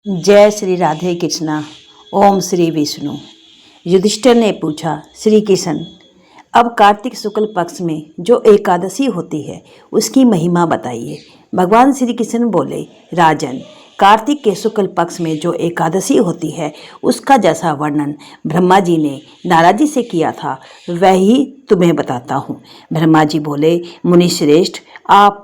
जय श्री राधे कृष्णा। ओम श्री विष्णु। युधिष्ठिर ने पूछा, श्री कृष्ण, अब कार्तिक शुक्ल पक्ष में जो एकादशी होती है उसकी महिमा बताइए। भगवान श्री कृष्ण बोले, राजन, कार्तिक के शुक्ल पक्ष में जो एकादशी होती है उसका जैसा वर्णन ब्रह्मा जी ने नारद जी से किया था वह ही तुम्हें बताता हूँ। ब्रह्मा जी बोले, मुनि श्रेष्ठ, आप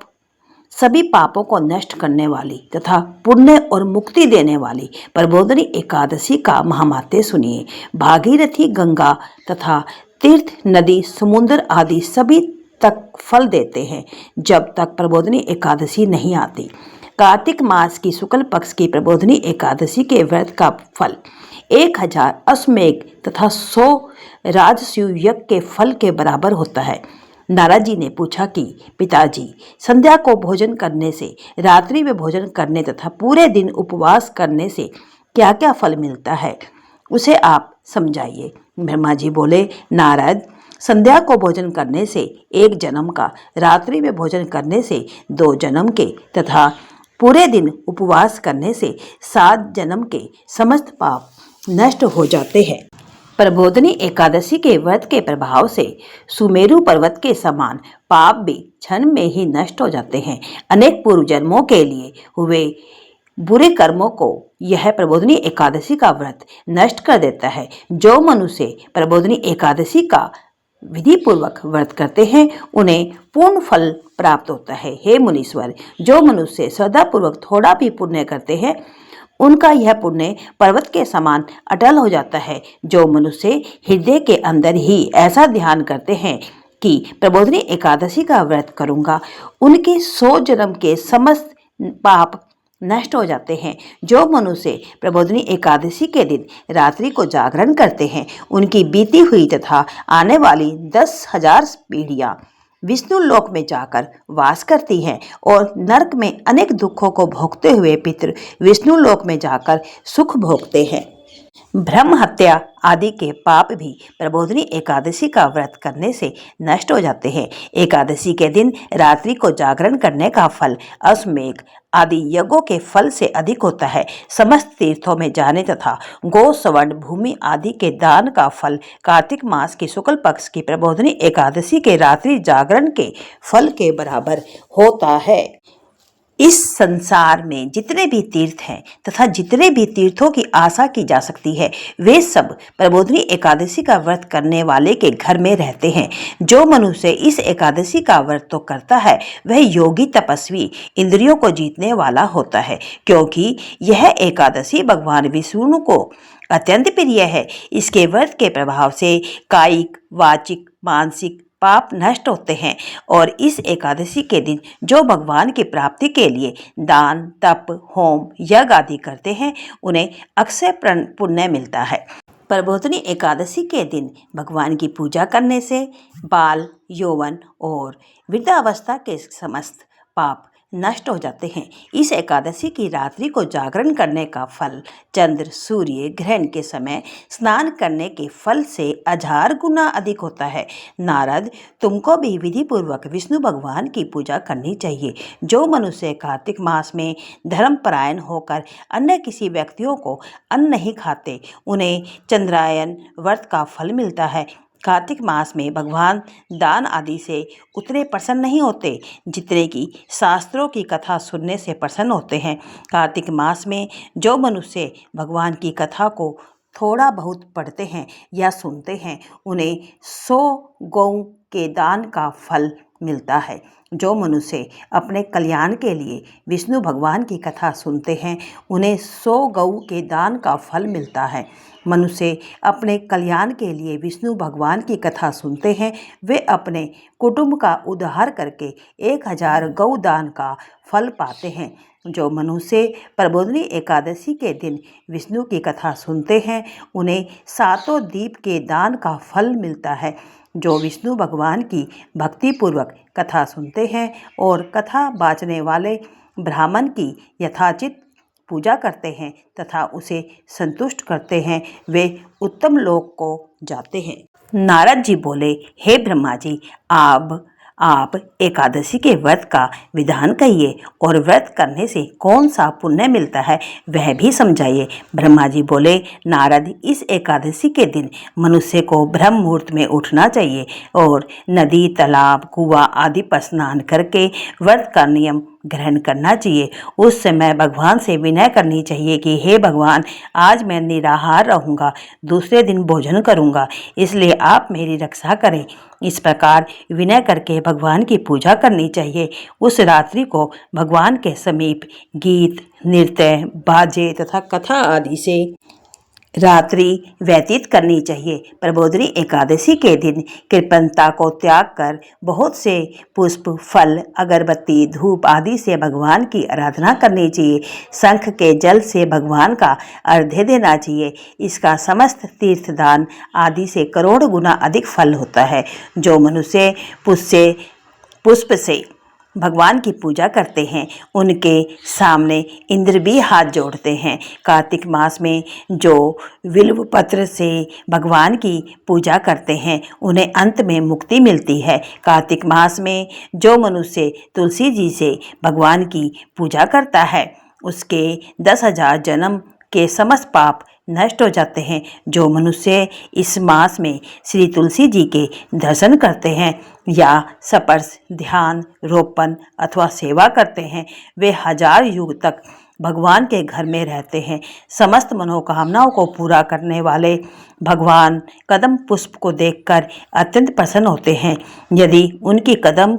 सभी पापों को नष्ट करने वाली तथा पुण्य और मुक्ति देने वाली प्रबोधिनी एकादशी का महात्म्य सुनिए। भागीरथी, गंगा तथा तीर्थ, नदी, समुद्र आदि सभी तक फल देते हैं जब तक प्रबोधिनी एकादशी नहीं आती। कार्तिक मास की शुक्ल पक्ष की प्रबोधिनी एकादशी के व्रत का फल 1000 अश्वमेघ तथा 100 राजसूय यज्ञ के फल के बराबर होता है। नारद जी ने पूछा कि पिताजी, संध्या को भोजन करने से, रात्रि में भोजन करने तथा पूरे दिन उपवास करने से क्या क्या फल मिलता है, उसे आप समझाइए। ब्रह्मा जी बोले, नारद, संध्या को भोजन करने से 1 जन्म का, रात्रि में भोजन करने से 2 जन्म के तथा पूरे दिन उपवास करने से 7 जन्म के समस्त पाप नष्ट हो जाते हैं। प्रबोधिनी एकादशी के व्रत के प्रभाव से सुमेरु पर्वत के समान पाप भी क्षण में ही नष्ट हो जाते हैं। अनेक पूर्व जन्मों के लिए हुए बुरे कर्मों को यह प्रबोधिनी एकादशी का व्रत नष्ट कर देता है। जो मनुष्य प्रबोधिनी एकादशी का विधि पूर्वक व्रत करते हैं उन्हें पूर्ण फल प्राप्त होता है। हे मुनीश्वर, जो मनुष्य श्रद्धापूर्वक थोड़ा भी पुण्य करते हैं उनका यह पुण्य पर्वत के समान अटल हो जाता है। जो मनुष्य हृदय के अंदर ही ऐसा ध्यान करते हैं कि प्रबोधिनी एकादशी का व्रत करूंगा, उनके 100 जन्म के समस्त पाप नष्ट हो जाते हैं। जो मनुष्य प्रबोधिनी एकादशी के दिन रात्रि को जागरण करते हैं उनकी बीती हुई तथा आने वाली 10,000 पीढ़ियां विष्णु लोक में जाकर वास करती हैं और नरक में अनेक दुखों को भोगते हुए पितृ विष्णु लोक में जाकर सुख भोगते हैं। ब्रह्म हत्या आदि के पाप भी प्रबोधिनी एकादशी का व्रत करने से नष्ट हो जाते हैं। एकादशी के दिन रात्रि को जागरण करने का फल अश्वमेघ आदि यज्ञों के फल से अधिक होता है। समस्त तीर्थों में जाने तथा गो, स्वर्ण, भूमि आदि के दान का फल कार्तिक मास की शुक्ल पक्ष की प्रबोधिनी एकादशी के रात्रि जागरण के फल के बराबर होता है। इस संसार में जितने भी तीर्थ हैं तथा जितने भी तीर्थों की आशा की जा सकती है वे सब प्रबोधिनी एकादशी का व्रत करने वाले के घर में रहते हैं। जो मनुष्य इस एकादशी का व्रत तो करता है वह योगी, तपस्वी, इंद्रियों को जीतने वाला होता है, क्योंकि यह एकादशी भगवान विष्णु को अत्यंत प्रिय है। इसके व्रत के प्रभाव से कायिक, वाचिक, मानसिक पाप नष्ट होते हैं और इस एकादशी के दिन जो भगवान की प्राप्ति के लिए दान, तप, होम, यज्ञ आदि करते हैं उन्हें अक्षय पुण्य मिलता है। प्रबोधिनी एकादशी के दिन भगवान की पूजा करने से बाल, यौवन और वृद्धावस्था के समस्त पाप नष्ट हो जाते हैं। इस एकादशी की रात्रि को जागरण करने का फल चंद्र, सूर्य ग्रहण के समय स्नान करने के फल से 1000 गुना अधिक होता है। नारद, तुमको भी विधि पूर्वक विष्णु भगवान की पूजा करनी चाहिए। जो मनुष्य कार्तिक मास में धर्मपरायण होकर अन्य किसी व्यक्तियों को अन्न नहीं खाते उन्हें चंद्रायन व्रत का फल मिलता है। कार्तिक मास में भगवान दान आदि से उतने प्रसन्न नहीं होते जितने कि शास्त्रों की कथा सुनने से प्रसन्न होते हैं। कार्तिक मास में जो मनुष्य भगवान की कथा को थोड़ा बहुत पढ़ते हैं या सुनते हैं उन्हें 100 गौ के दान का फल मिलता है। जो मनुष्य अपने कल्याण के लिए विष्णु भगवान की कथा सुनते हैं उन्हें 100 गौ के दान का फल मिलता है। मनुष्य अपने कल्याण के लिए विष्णु भगवान की कथा सुनते हैं वे अपने कुटुंब का उद्धार करके 1000 गौ दान का फल पाते हैं। जो मनुष्य प्रबोधिनी एकादशी के दिन विष्णु की कथा सुनते हैं उन्हें 7 दीप के दान का फल मिलता है। जो विष्णु भगवान की भक्तिपूर्वक कथा सुनते हैं और कथा बाँचने वाले ब्राह्मण की यथाचित पूजा करते हैं तथा उसे संतुष्ट करते हैं वे उत्तम लोक को जाते हैं। नारद जी बोले, हे ब्रह्मा जी, आप आप एकादशी के व्रत का विधान कहिए और व्रत करने से कौन सा पुण्य मिलता है वह भी समझाइए। ब्रह्मा जी बोले, नारद, इस एकादशी के दिन मनुष्य को ब्रह्म मुहूर्त में उठना चाहिए और नदी, तालाब, कुआं आदि पर स्नान करके व्रत का नियम ग्रहण करना चाहिए। उस समय भगवान से विनय करनी चाहिए कि हे भगवान, आज मैं निराहार रहूँगा, दूसरे दिन भोजन करूँगा, इसलिए आप मेरी रक्षा करें। इस प्रकार विनय करके भगवान की पूजा करनी चाहिए। उस रात्रि को भगवान के समीप गीत, नृत्य, बाजे तथा कथा आदि से रात्रि व्यतीत करनी चाहिए। प्रबोधिनी एकादशी के दिन कृपणता को त्याग कर बहुत से पुष्प, फल, अगरबत्ती, धूप आदि से भगवान की आराधना करनी चाहिए। शंख के जल से भगवान का अर्घ्य देना चाहिए। इसका समस्त तीर्थदान आदि से करोड़ गुना अधिक फल होता है। जो मनुष्य पुष्प से भगवान की पूजा करते हैं उनके सामने इंद्र भी हाथ जोड़ते हैं। कार्तिक मास में जो बिल्व पत्र से भगवान की पूजा करते हैं उन्हें अंत में मुक्ति मिलती है। कार्तिक मास में जो मनुष्य तुलसी जी से भगवान की पूजा करता है उसके 10,000 जन्म के समस्त पाप नष्ट हो जाते हैं। जो मनुष्य इस मास में श्री तुलसी जी के दर्शन करते हैं या स्पर्श, ध्यान, रोपण अथवा सेवा करते हैं वे 1000 युग तक भगवान के घर में रहते हैं। समस्त मनोकामनाओं को पूरा करने वाले भगवान कदम पुष्प को देखकर अत्यंत प्रसन्न होते हैं। यदि उनकी कदम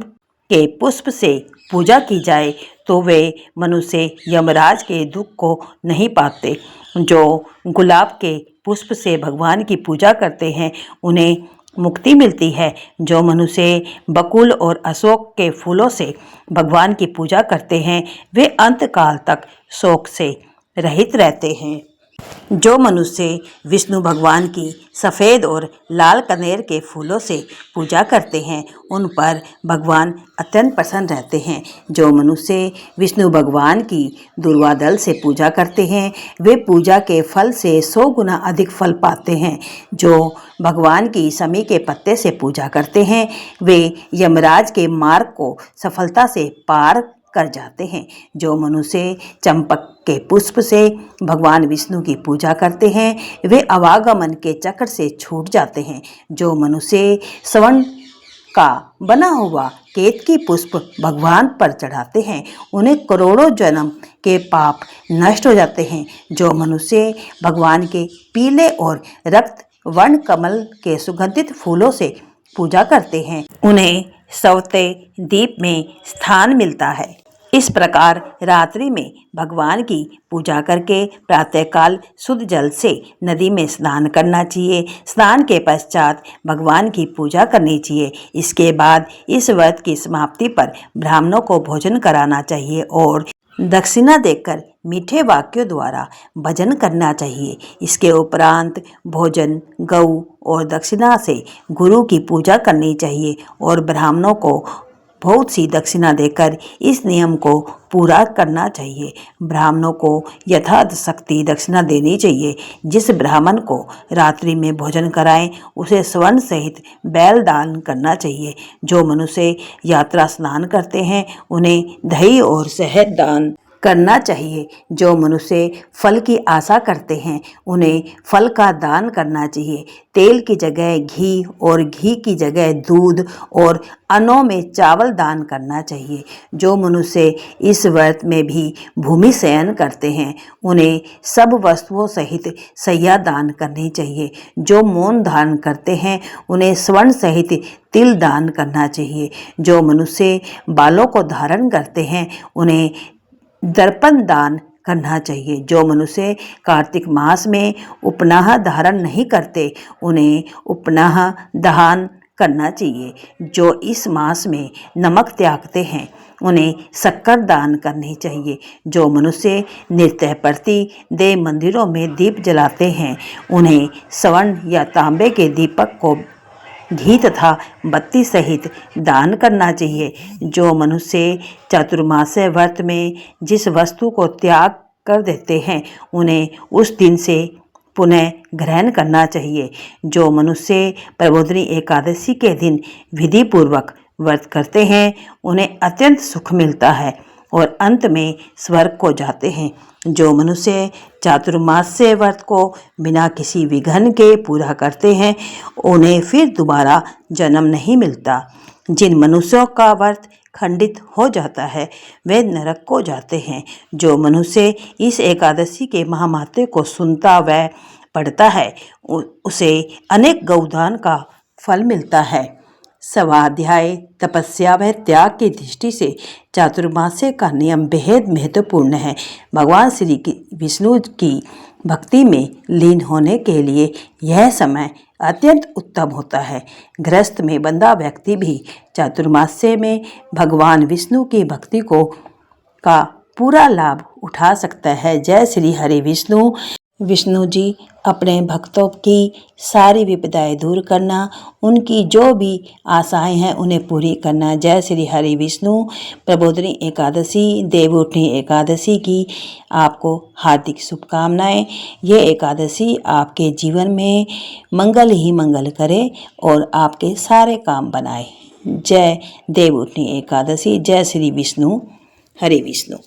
के पुष्प से पूजा की जाए तो वे मनुष्य यमराज के दुख को नहीं पाते। जो गुलाब के पुष्प से भगवान की पूजा करते हैं उन्हें मुक्ति मिलती है। जो मनुष्य बकुल और अशोक के फूलों से भगवान की पूजा करते हैं वे अंतकाल तक शोक से रहित रहते हैं। जो मनुष्य विष्णु भगवान की सफ़ेद और लाल कनेर के फूलों से पूजा करते हैं उन पर भगवान अत्यंत प्रसन्न रहते हैं। जो मनुष्य विष्णु भगवान की दुर्वा दल से पूजा करते हैं वे पूजा के फल से 100 गुना अधिक फल पाते हैं। जो भगवान की समी के पत्ते से पूजा करते हैं वे यमराज के मार्ग को सफलता से पार कर जाते हैं। जो मनुष्य चंपक के पुष्प से भगवान विष्णु की पूजा करते हैं वे आवागमन के चक्र से छूट जाते हैं। जो मनुष्य स्वर्ण का बना हुआ केतकी पुष्प भगवान पर चढ़ाते हैं उन्हें करोड़ों जन्म के पाप नष्ट हो जाते हैं। जो मनुष्य भगवान के पीले और रक्त वर्ण कमल के सुगंधित फूलों से पूजा करते हैं उन्हें सवते दीप में स्थान मिलता है। इस प्रकार रात्रि में भगवान की पूजा करके प्रातःकाल शुद्ध जल से नदी में स्नान करना चाहिए। स्नान के पश्चात भगवान की पूजा करनी चाहिए। इसके बाद इस व्रत की समाप्ति पर ब्राह्मणों को भोजन कराना चाहिए और दक्षिणा देकर मीठे वाक्यों द्वारा भजन करना चाहिए। इसके उपरांत भोजन, गऊ और दक्षिणा से गुरु की पूजा करनी चाहिए और ब्राह्मणों को बहुत सी दक्षिणा देकर इस नियम को पूरा करना चाहिए। ब्राह्मणों को यथाशक्ति दक्षिणा देनी चाहिए। जिस ब्राह्मण को रात्रि में भोजन कराएं उसे स्वर्ण सहित बैल दान करना चाहिए। जो मनुष्य यात्रा स्नान करते हैं उन्हें दही और शहद दान करना चाहिए। जो मनुष्य फल की आशा करते हैं उन्हें फल का दान करना चाहिए। तेल की जगह घी और घी की जगह दूध और अन्नों में चावल दान करना चाहिए। जो मनुष्य इस व्रत में भी भूमि शयन करते हैं उन्हें सब वस्तुओं सहित शैया दान करनी चाहिए। जो मौन धारण करते हैं उन्हें स्वर्ण सहित तिल दान करना चाहिए। जो मनुष्य बालों को धारण करते हैं उन्हें दर्पण दान करना चाहिए। जो मनुष्य कार्तिक मास में उपनाह धारण नहीं करते उन्हें उपनाह दान करना चाहिए। जो इस मास में नमक त्यागते हैं उन्हें शक्कर दान करनी चाहिए। जो मनुष्य नित्य प्रति देव मंदिरों में दीप जलाते हैं उन्हें स्वर्ण या तांबे के दीपक को घी तथा बत्ती सहित दान करना चाहिए। जो मनुष्य चातुर्मास्य व्रत में जिस वस्तु को त्याग कर देते हैं उन्हें उस दिन से पुनः ग्रहण करना चाहिए। जो मनुष्य प्रबोधिनी एकादशी के दिन विधि पूर्वक व्रत करते हैं उन्हें अत्यंत सुख मिलता है और अंत में स्वर्ग को जाते हैं। जो मनुष्य चातुर्मास्य व्रत को बिना किसी विघ्न के पूरा करते हैं उन्हें फिर दोबारा जन्म नहीं मिलता। जिन मनुष्यों का व्रत खंडित हो जाता है वे नरक को जाते हैं। जो मनुष्य इस एकादशी के महात्म्य को सुनता व पढ़ता है उसे अनेक गौदान का फल मिलता है। स्वाध्याय, तपस्या व त्याग की दृष्टि से चातुर्मास्य का नियम बेहद महत्वपूर्ण है। भगवान श्री विष्णु की भक्ति में लीन होने के लिए यह समय अत्यंत उत्तम होता है। गृहस्थ में बंधा व्यक्ति भी चातुर्मास्य में भगवान विष्णु की भक्ति का पूरा लाभ उठा सकता है। जय श्री हरि विष्णु। विष्णु जी अपने भक्तों की सारी विपदाएं दूर करना, उनकी जो भी आशाएं हैं उन्हें पूरी करना। जय श्री हरि विष्णु। प्रबोधिनी एकादशी, देवउठनी एकादशी की आपको हार्दिक शुभकामनाएं। ये एकादशी आपके जीवन में मंगल ही मंगल करे और आपके सारे काम बनाए। जय देवउठनी एकादशी। जय श्री विष्णु। हरे विष्णु।